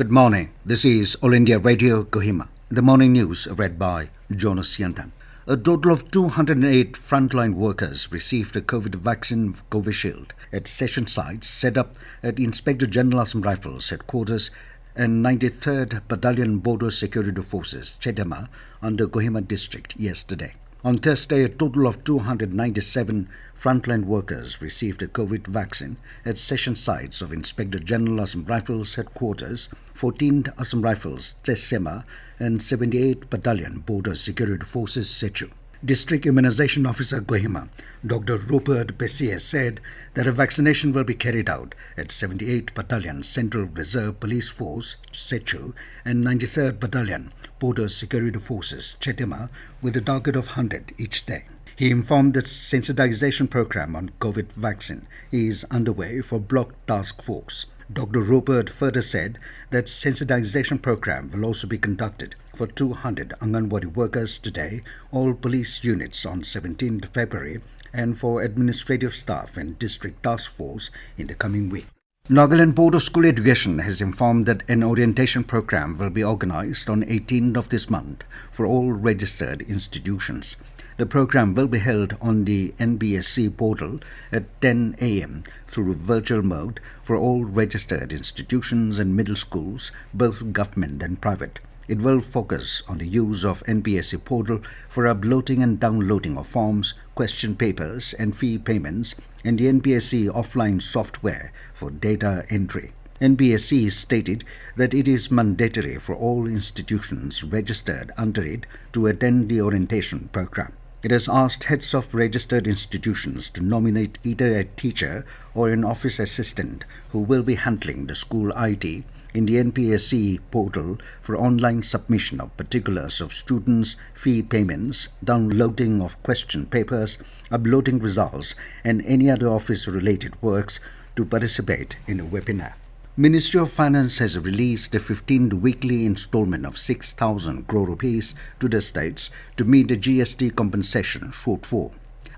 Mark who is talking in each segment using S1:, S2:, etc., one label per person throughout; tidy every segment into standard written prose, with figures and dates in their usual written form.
S1: Good morning. This is All India Radio Kohima. The morning news read by Jonas Yantan. A total of 208 frontline workers received a COVID vaccine Covishield at session sites set up at Inspector General Assam Rifles headquarters and 93rd Battalion Border Security Forces, Chetama, under Kohima district yesterday. On Thursday, a total of 297 frontline workers received a COVID vaccine at session sites of Inspector General Assam Rifles headquarters, 14th Assam Rifles, Tesema, and 78th Battalion Border Security Forces, Sechu. District Immunization Officer Kohima, Dr. Rupert Bessier, said that a vaccination will be carried out at 78th Battalion Central Reserve Police Force, Sechu, and 93rd Battalion Border Security Forces, Chetama, with a target of 100 each day. He informed that sensitization program on COVID vaccine is underway for Block Task Force. Dr. Rupert further said that sensitization program will also be conducted for 200 Anganwadi workers today, all police units on 17th February, and for administrative staff and district task force in the coming week. Nagaland Board of School Education has informed that an orientation program will be organized on 18th of this month for all registered institutions. The program will be held on the NBSC portal at 10 a.m. through virtual mode for all registered institutions and middle schools, both government and private. It will focus on the use of NBSC portal for uploading and downloading of forms, question papers and fee payments, and the NBSC offline software for data entry. NBSC stated that it is mandatory for all institutions registered under it to attend the orientation program. It has asked heads of registered institutions to nominate either a teacher or an office assistant who will be handling the school IT in the NBSC portal for online submission of particulars of students, fee payments, downloading of question papers, uploading results, and any other office-related works to participate in a webinar. Ministry of Finance has released the 15th weekly installment of 6,000 crore rupees to the states to meet the GST compensation shortfall.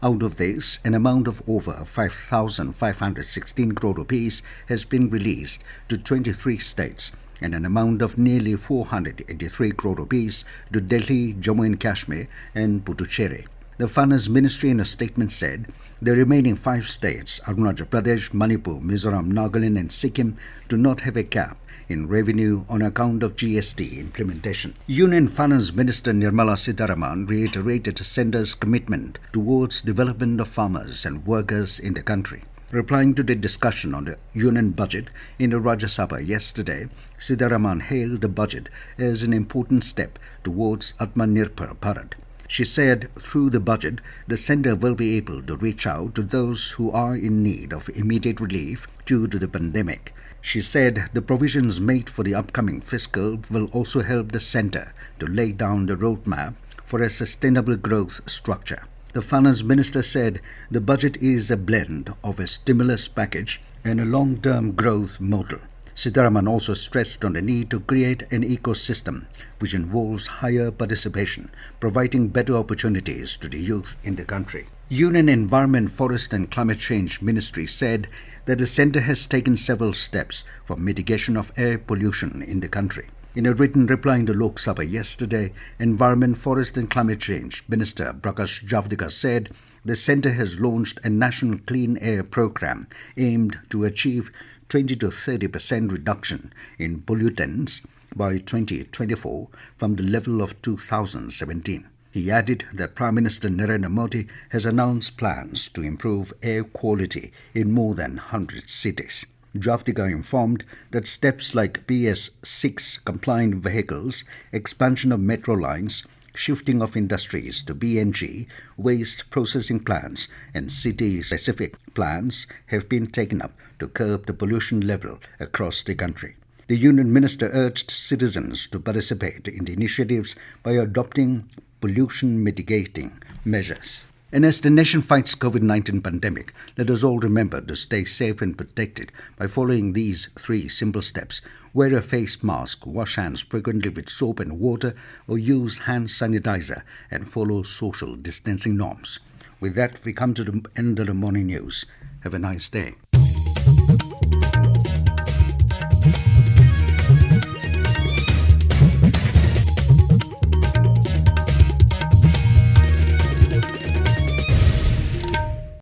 S1: Out of this, an amount of over 5,516 crore rupees has been released to 23 states and an amount of nearly 483 crore rupees to Delhi, Jammu and Kashmir and Puducherry. The Finance Ministry in a statement said the remaining 5 states, Arunachal Pradesh, Manipur, Mizoram, Nagaland and Sikkim, do not have a cap in revenue on account of GST implementation. Union Finance Minister Nirmala Sitharaman reiterated the centre's commitment towards development of farmers and workers in the country. Replying to the discussion on the union budget in the Rajya Sabha yesterday, Sitharaman hailed the budget as an important step towards Atmanirbhar Bharat. She said through the budget, the centre will be able to reach out to those who are in need of immediate relief due to the pandemic. She said the provisions made for the upcoming fiscal will also help the centre to lay down the roadmap for a sustainable growth structure. The Finance Minister said the budget is a blend of a stimulus package and a long-term growth model. Sitharaman also stressed on the need to create an ecosystem which involves higher participation, providing better opportunities to the youth in the country. Union Environment, Forest and Climate Change Ministry said that the centre has taken several steps for mitigation of air pollution in the country. In a written reply in the Lok Sabha yesterday, Environment, Forest and Climate Change Minister Prakash Javadekar said the centre has launched a national clean air program aimed to achieve 20 to 30% reduction in pollutants by 2024 from the level of 2017. He added that Prime Minister Narendra Modi has announced plans to improve air quality in more than 100 cities. Javadekar informed that steps like BS6 compliant vehicles, expansion of metro lines, shifting of industries to BNG, waste processing plants and city-specific plans have been taken up to curb the pollution level across the country. The Union Minister urged citizens to participate in the initiatives by adopting pollution mitigating measures. And as the nation fights COVID-19 pandemic, let us all remember to stay safe and protected by following these 3 simple steps. Wear a face mask, wash hands frequently with soap and water, or use hand sanitizer and follow social distancing norms. With that, we come to the end of the morning news. Have a nice day.